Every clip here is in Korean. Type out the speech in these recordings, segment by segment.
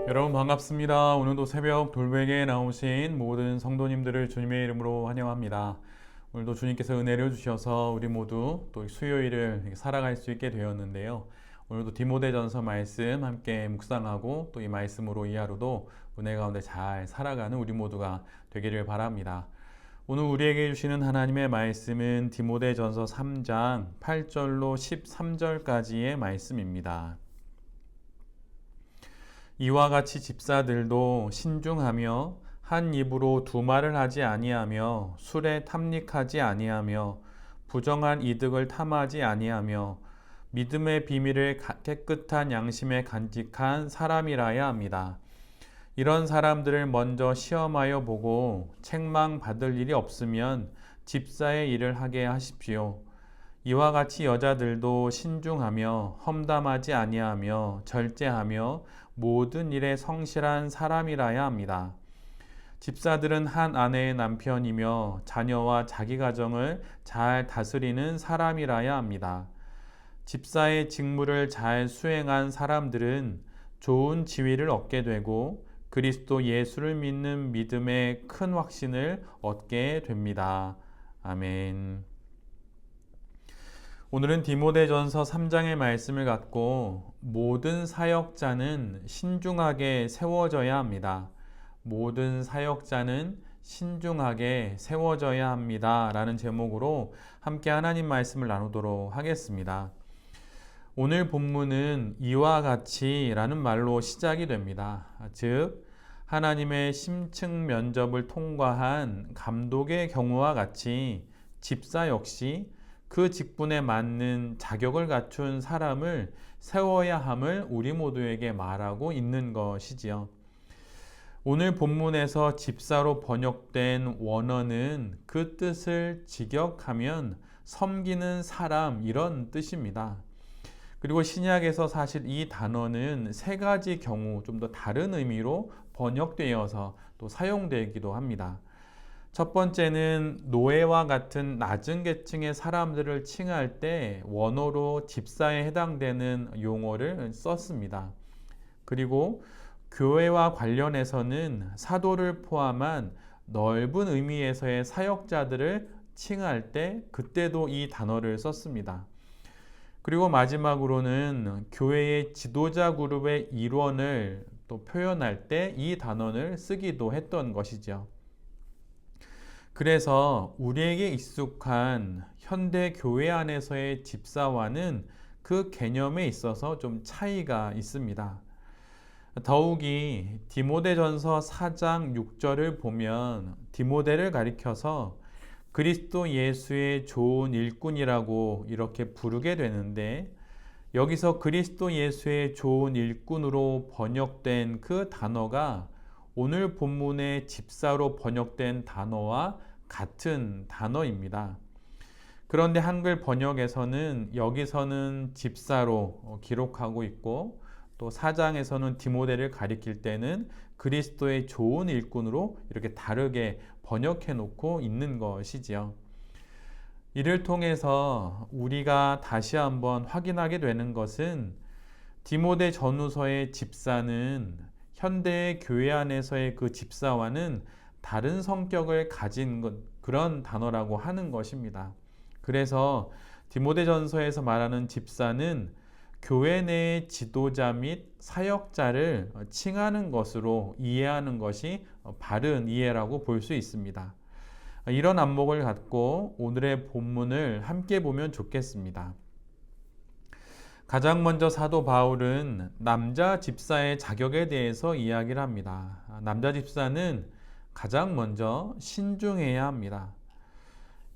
여러분 반갑습니다. 오늘도 새벽 돌베개에 나오신 모든 성도님들을 주님의 이름으로 환영합니다. 오늘도 주님께서 은혜를 주셔서 우리 모두 또 수요일을 살아갈 수 있게 되었는데요. 오늘도 디모데전서 말씀 함께 묵상하고 또 이 말씀으로 이 하루도 은혜 가운데 잘 살아가는 우리 모두가 되기를 바랍니다. 오늘 우리에게 주시는 하나님의 말씀은 디모데전서 3장 8절로 13절까지의 말씀입니다. 이와 같이 집사들도 신중하며 한 입으로 두 말을 하지 아니하며 술에 탐닉하지 아니하며 부정한 이득을 탐하지 아니하며 믿음의 비밀을 깨끗한 양심에 간직한 사람이라야 합니다. 이런 사람들을 먼저 시험하여 보고 책망받을 일이 없으면 집사의 일을 하게 하십시오. 이와 같이 여자들도 신중하며 험담하지 아니하며 절제하며 모든 일에 성실한 사람이라야 합니다. 집사들은 한 아내의 남편이며 자녀와 자기 가정을 잘 다스리는 사람이라야 합니다. 집사의 직무를 잘 수행한 사람들은 좋은 지위를 얻게 되고 그리스도 예수를 믿는 믿음의 큰 확신을 얻게 됩니다. 아멘. 오늘은 디모데전서 3장의 말씀을 갖고 모든 사역자는 신중하게 세워져야 합니다. 모든 사역자는 신중하게 세워져야 합니다. 라는 제목으로 함께 하나님 말씀을 나누도록 하겠습니다. 오늘 본문은 이와 같이 라는 말로 시작이 됩니다. 즉, 하나님의 심층 면접을 통과한 감독의 경우와 같이 집사 역시 그 직분에 맞는 자격을 갖춘 사람을 세워야 함을 우리 모두에게 말하고 있는 것이지요. 오늘 본문에서 집사로 번역된 원어는 그 뜻을 직역하면 섬기는 사람 이런 뜻입니다. 그리고 신약에서 사실 이 단어는 세 가지 경우 좀 더 다른 의미로 번역되어서 또 사용되기도 합니다. 첫 번째는 노예와 같은 낮은 계층의 사람들을 칭할 때 원어로 집사에 해당되는 용어를 썼습니다. 그리고 교회와 관련해서는 사도를 포함한 넓은 의미에서의 사역자들을 칭할 때 그때도 이 단어를 썼습니다. 그리고 마지막으로는 교회의 지도자 그룹의 일원을 또 표현할 때 이 단어를 쓰기도 했던 것이죠. 그래서 우리에게 익숙한 현대 교회 안에서의 집사와는 그 개념에 있어서 좀 차이가 있습니다. 더욱이 디모데전서 4장 6절을 보면 디모데를 가리켜서 그리스도 예수의 좋은 일꾼이라고 이렇게 부르게 되는데 여기서 그리스도 예수의 좋은 일꾼으로 번역된 그 단어가 오늘 본문의 집사로 번역된 단어와 같은 단어입니다. 그런데 한글 번역에서는 여기서는 집사로 기록하고 있고 또 4장에서는 디모데를 가리킬 때는 그리스도의 좋은 일꾼으로 이렇게 다르게 번역해 놓고 있는 것이지요. 이를 통해서 우리가 다시 한번 확인하게 되는 것은 디모데 전후서의 집사는 현대의 교회 안에서의 그 집사와는 다른 성격을 가진 그런 단어라고 하는 것입니다. 그래서 디모데전서에서 말하는 집사는 교회 내의 지도자 및 사역자를 칭하는 것으로 이해하는 것이 바른 이해라고 볼 수 있습니다. 이런 안목을 갖고 오늘의 본문을 함께 보면 좋겠습니다. 가장 먼저 사도 바울은 남자 집사의 자격에 대해서 이야기를 합니다. 남자 집사는 가장 먼저 신중해야 합니다.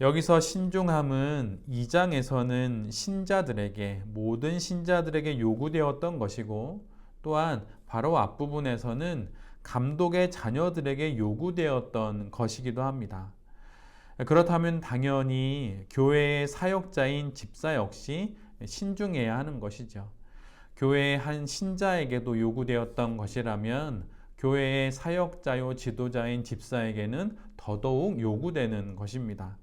여기서 신중함은 2장에서는 신자들에게, 모든 신자들에게 요구되었던 것이고 또한 바로 앞부분에서는 감독의 자녀들에게 요구되었던 것이기도 합니다. 그렇다면 당연히 교회의 사역자인 집사 역시 신중해야 하는 것이죠. 교회의 한 신자에게도 요구되었던 것이라면 교회의 사역자요 지도자인 집사에게는 더더욱 요구되는 것입니다.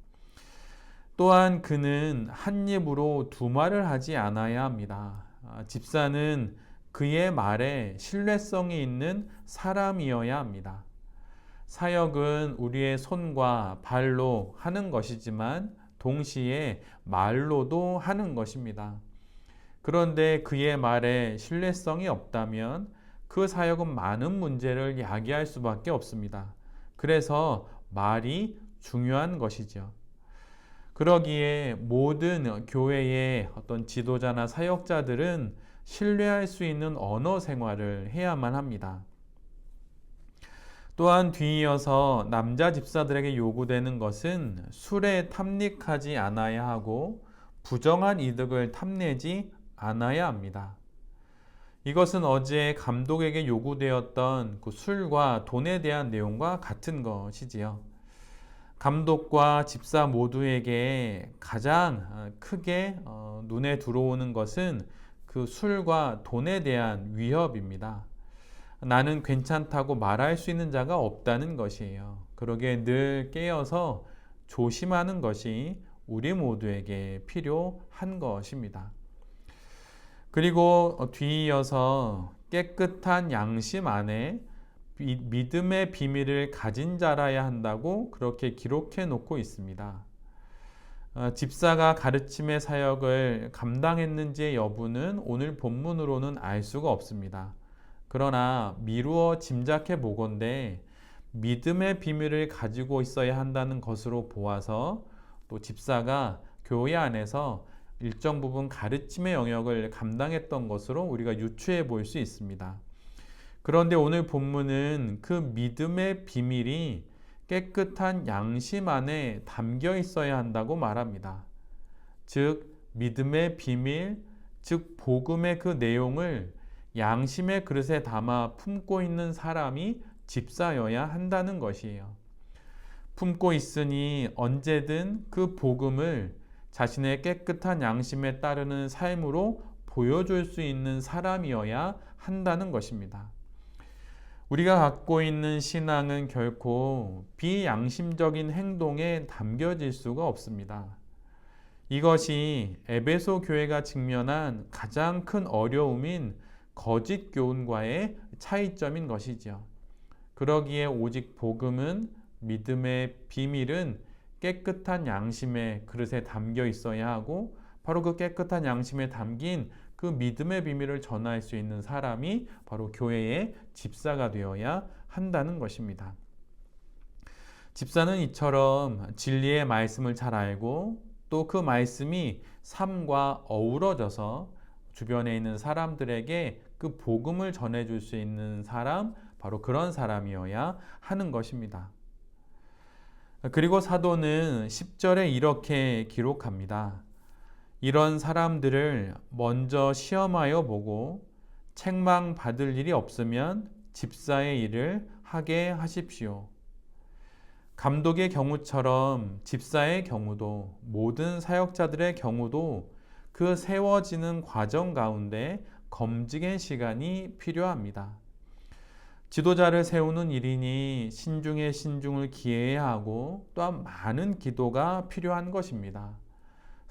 또한 그는 한 입으로 두 말을 하지 않아야 합니다. 집사는 그의 말에 신뢰성이 있는 사람이어야 합니다. 사역은 우리의 손과 발로 하는 것이지만 동시에 말로도 하는 것입니다. 그런데 그의 말에 신뢰성이 없다면 그 사역은 많은 문제를 야기할 수밖에 없습니다. 그래서 말이 중요한 것이죠. 그러기에 모든 교회의 어떤 지도자나 사역자들은 신뢰할 수 있는 언어 생활을 해야만 합니다. 또한 뒤이어서 남자 집사들에게 요구되는 것은 술에 탐닉하지 않아야 하고 부정한 이득을 탐내지 않아야 합니다. 이것은 어제 감독에게 요구되었던 그 술과 돈에 대한 내용과 같은 것이지요. 감독과 집사 모두에게 가장 크게 눈에 들어오는 것은 그 술과 돈에 대한 위협입니다. 나는 괜찮다고 말할 수 있는 자가 없다는 것이에요. 그러기에 늘 깨어서 조심하는 것이 우리 모두에게 필요한 것입니다. 그리고 뒤이어서 깨끗한 양심 안에 믿음의 비밀을 가진 자라야 한다고 그렇게 기록해 놓고 있습니다. 집사가 가르침의 사역을 감당했는지의 여부는 오늘 본문으로는 알 수가 없습니다. 그러나 미루어 짐작해 보건대 믿음의 비밀을 가지고 있어야 한다는 것으로 보아서 또 집사가 교회 안에서 일정 부분 가르침의 영역을 감당했던 것으로 우리가 유추해 볼 수 있습니다. 그런데 오늘 본문은 그 믿음의 비밀이 깨끗한 양심 안에 담겨 있어야 한다고 말합니다. 즉 믿음의 비밀, 즉 복음의 그 내용을 양심의 그릇에 담아 품고 있는 사람이 집사여야 한다는 것이에요. 품고 있으니 언제든 그 복음을 자신의 깨끗한 양심에 따르는 삶으로 보여줄 수 있는 사람이어야 한다는 것입니다. 우리가 갖고 있는 신앙은 결코 비양심적인 행동에 담겨질 수가 없습니다. 이것이 에베소 교회가 직면한 가장 큰 어려움인 거짓 교훈과의 차이점인 것이죠. 그러기에 오직 복음은 믿음의 비밀은 깨끗한 양심의 그릇에 담겨 있어야 하고 바로 그 깨끗한 양심에 담긴 그 믿음의 비밀을 전할 수 있는 사람이 바로 교회의 집사가 되어야 한다는 것입니다. 집사는 이처럼 진리의 말씀을 잘 알고 또 그 말씀이 삶과 어우러져서 주변에 있는 사람들에게 그 복음을 전해줄 수 있는 사람, 바로 그런 사람이어야 하는 것입니다. 그리고 사도는 10절에 이렇게 기록합니다. 이런 사람들을 먼저 시험하여 보고 책망받을 일이 없으면 집사의 일을 하게 하십시오. 감독의 경우처럼 집사의 경우도 모든 사역자들의 경우도 그 세워지는 과정 가운데 검증의 시간이 필요합니다. 지도자를 세우는 일이니 신중에 신중을 기해야 하고 또한 많은 기도가 필요한 것입니다.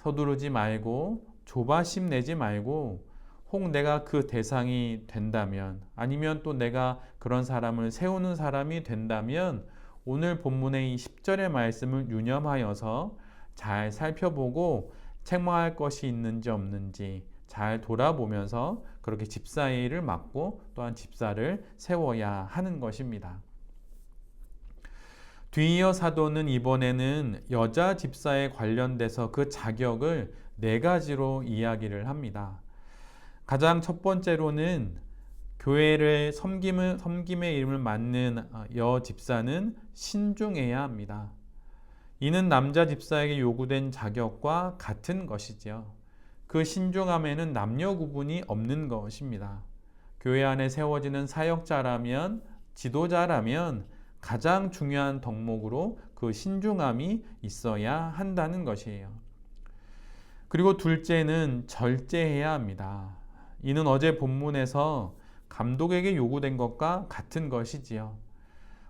서두르지 말고 조바심 내지 말고 혹 내가 그 대상이 된다면 아니면 또 내가 그런 사람을 세우는 사람이 된다면 오늘 본문의 이 10절의 말씀을 유념하여서 잘 살펴보고 책망할 것이 있는지 없는지 잘 돌아보면서 그렇게 집사의 일을 맡고 또한 집사를 세워야 하는 것입니다. 뒤이어 사도는 이번에는 여자 집사에 관련돼서 그 자격을 4가지로 이야기를 합니다. 가장 첫 번째로는 교회를 섬김의 이름을 맡는 여 집사는 신중해야 합니다. 이는 남자 집사에게 요구된 자격과 같은 것이지요. 그 신중함에는 남녀 구분이 없는 것입니다. 교회 안에 세워지는 사역자라면, 지도자라면 가장 중요한 덕목으로 그 신중함이 있어야 한다는 것이에요. 그리고 둘째는 절제해야 합니다. 이는 어제 본문에서 감독에게 요구된 것과 같은 것이지요.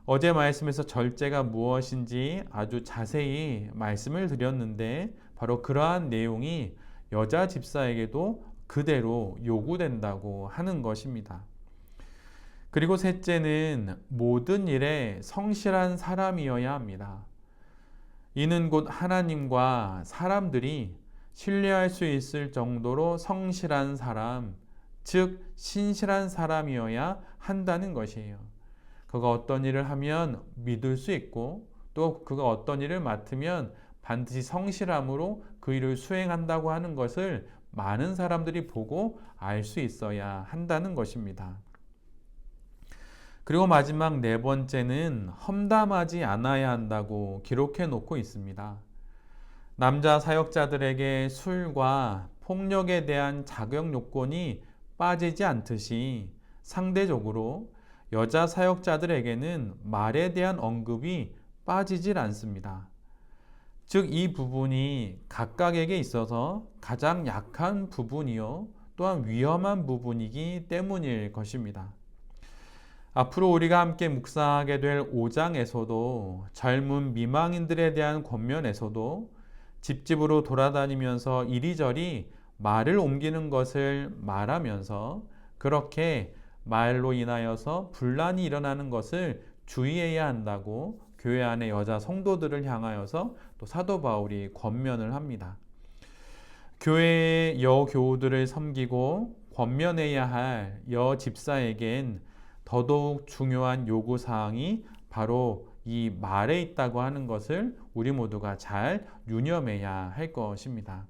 어제 말씀에서 절제가 무엇인지 아주 자세히 말씀을 드렸는데 바로 그러한 내용이 여자 집사에게도 그대로 요구된다고 하는 것입니다. 그리고 셋째는 모든 일에 성실한 사람이어야 합니다. 이는 곧 하나님과 사람들이 신뢰할 수 있을 정도로 성실한 사람, 즉 신실한 사람이어야 한다는 것이에요. 그가 어떤 일을 하면 믿을 수 있고 또 그가 어떤 일을 맡으면 반드시 성실함으로 그 일을 수행한다고 하는 것을 많은 사람들이 보고 알 수 있어야 한다는 것입니다. 그리고 마지막 네 번째는 험담하지 않아야 한다고 기록해 놓고 있습니다. 남자 사역자들에게 술과 폭력에 대한 자격 요건이 빠지지 않듯이 상대적으로 여자 사역자들에게는 말에 대한 언급이 빠지질 않습니다. 즉, 이 부분이 각각에게 있어서 가장 약한 부분이요, 또한 위험한 부분이기 때문일 것입니다. 앞으로 우리가 함께 묵상하게 될 5장에서도 젊은 미망인들에 대한 권면에서도 집집으로 돌아다니면서 이리저리 말을 옮기는 것을 말하면서 그렇게 말로 인하여서 분란이 일어나는 것을 주의해야 한다고 교회 안의 여자 성도들을 향하여서 또 사도 바울이 권면을 합니다. 교회의 여교우들을 섬기고 권면해야 할 여집사에겐 더더욱 중요한 요구사항이 바로 이 말에 있다고 하는 것을 우리 모두가 잘 유념해야 할 것입니다.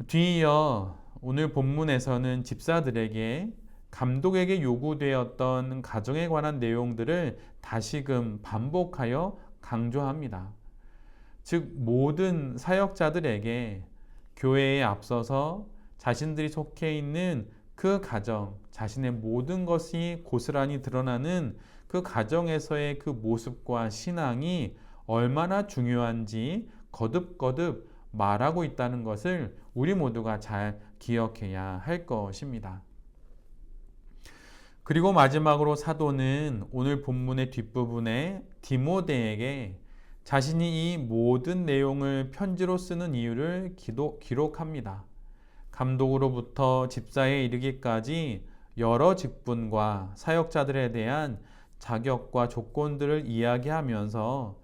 뒤이어 오늘 본문에서는 집사들에게 감독에게 요구되었던 가정에 관한 내용들을 다시금 반복하여 강조합니다. 즉 모든 사역자들에게 교회에 앞서서 자신들이 속해 있는 그 가정, 자신의 모든 것이 고스란히 드러나는 그 가정에서의 그 모습과 신앙이 얼마나 중요한지 거듭거듭 말하고 있다는 것을 우리 모두가 잘 기억해야 할 것입니다. 그리고 마지막으로 사도는 오늘 본문의 뒷부분에 디모데에게 자신이 이 모든 내용을 편지로 쓰는 이유를 기록합니다. 감독으로부터 집사에 이르기까지 여러 직분과 사역자들에 대한 자격과 조건들을 이야기하면서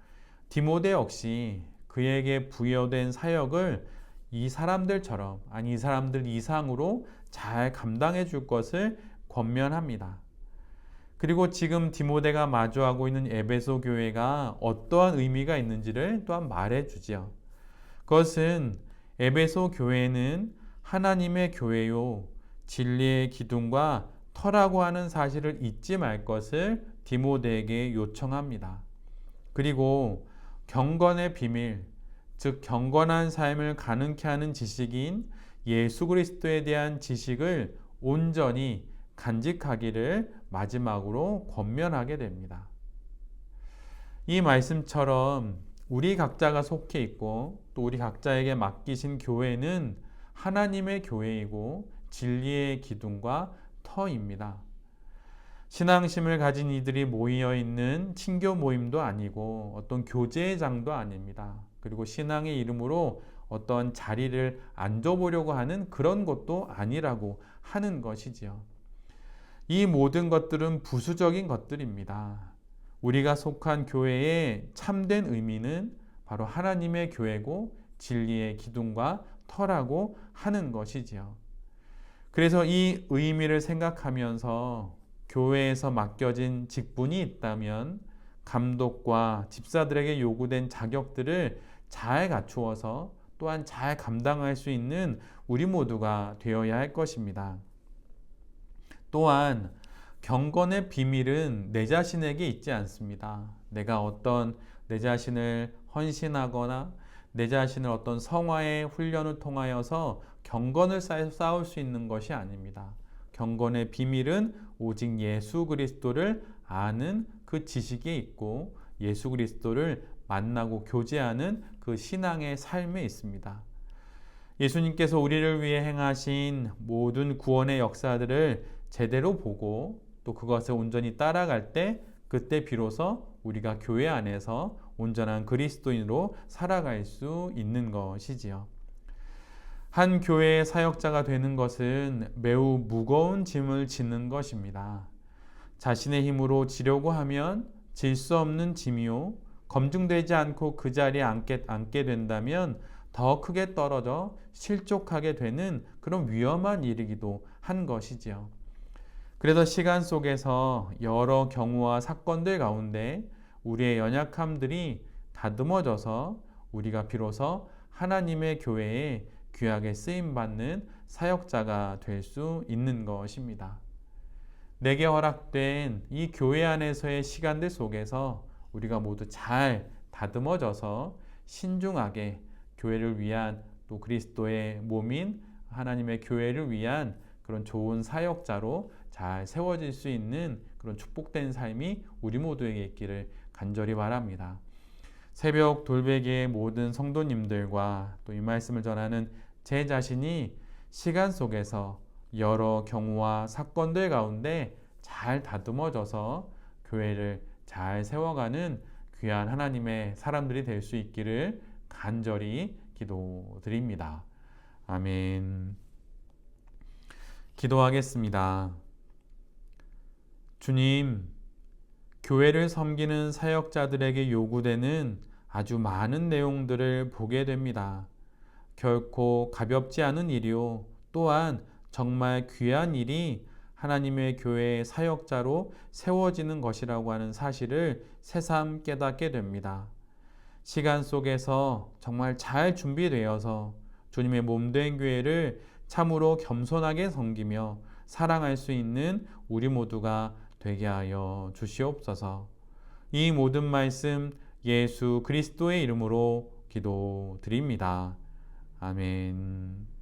디모데 역시 그에게 부여된 사역을 이 사람들처럼, 아니 이 사람들 이상으로 잘 감당해 줄 것을 권면합니다. 그리고 지금 디모데가 마주하고 있는 에베소 교회가 어떠한 의미가 있는지를 또한 말해 주지요. 그것은 에베소 교회는 하나님의 교회요, 진리의 기둥과 터라고 하는 사실을 잊지 말 것을 디모데에게 요청합니다. 그리고 경건의 비밀, 즉 경건한 삶을 가능케 하는 지식인 예수 그리스도에 대한 지식을 온전히 간직하기를 마지막으로 권면하게 됩니다. 이 말씀처럼 우리 각자가 속해 있고 또 우리 각자에게 맡기신 교회는 하나님의 교회이고 진리의 기둥과 터입니다. 신앙심을 가진 이들이 모여 있는 친교 모임도 아니고 어떤 교제의 장도 아닙니다. 그리고 신앙의 이름으로 어떤 자리를 앉아보려고 하는 그런 것도 아니라고 하는 것이지요. 이 모든 것들은 부수적인 것들입니다. 우리가 속한 교회의 참된 의미는 바로 하나님의 교회고 진리의 기둥과 터라고 하는 것이지요. 그래서 이 의미를 생각하면서 교회에서 맡겨진 직분이 있다면 감독과 집사들에게 요구된 자격들을 잘 갖추어서 또한 잘 감당할 수 있는 우리 모두가 되어야 할 것입니다. 또한 경건의 비밀은 내 자신에게 있지 않습니다. 내가 내 자신을 헌신하거나 내 자신을 어떤 성화의 훈련을 통하여서 경건을 쌓을 수 있는 것이 아닙니다. 경건의 비밀은 오직 예수 그리스도를 아는 그 지식에 있고 예수 그리스도를 만나고 교제하는 그 신앙의 삶에 있습니다. 예수님께서 우리를 위해 행하신 모든 구원의 역사들을 제대로 보고 또 그것을 온전히 따라갈 때 그때 비로소 우리가 교회 안에서 온전한 그리스도인으로 살아갈 수 있는 것이지요. 한 교회의 사역자가 되는 것은 매우 무거운 짐을 지는 것입니다. 자신의 힘으로 지려고 하면 질 수 없는 짐이요. 검증되지 않고 그 자리에 앉게 된다면 더 크게 떨어져 실족하게 되는 그런 위험한 일이기도 한 것이지요. 그래서 시간 속에서 여러 경우와 사건들 가운데 우리의 연약함들이 다듬어져서 우리가 비로소 하나님의 교회에 귀하게 쓰임받는 사역자가 될 수 있는 것입니다. 내게 허락된 이 교회 안에서의 시간들 속에서 우리가 모두 잘 다듬어져서 신중하게 교회를 위한 또 그리스도의 몸인 하나님의 교회를 위한 그런 좋은 사역자로 잘 세워질 수 있는 그런 축복된 삶이 우리 모두에게 있기를 간절히 바랍니다. 새벽 돌베개의 모든 성도님들과 또 이 말씀을 전하는 제 자신이 시간 속에서 여러 경우와 사건들 가운데 잘 다듬어져서 교회를 잘 세워가는 귀한 하나님의 사람들이 될 수 있기를 간절히 기도드립니다. 아멘. 기도하겠습니다. 주님, 교회를 섬기는 사역자들에게 요구되는 아주 많은 내용들을 보게 됩니다. 결코 가볍지 않은 일이요. 또한 정말 귀한 일이 하나님의 교회의 사역자로 세워지는 것이라고 하는 사실을 새삼 깨닫게 됩니다. 시간 속에서 정말 잘 준비되어서 주님의 몸된 교회를 참으로 겸손하게 섬기며 사랑할 수 있는 우리 모두가 되게 하여 주시옵소서. 이 모든 말씀 예수 그리스도의 이름으로 기도드립니다. 아멘.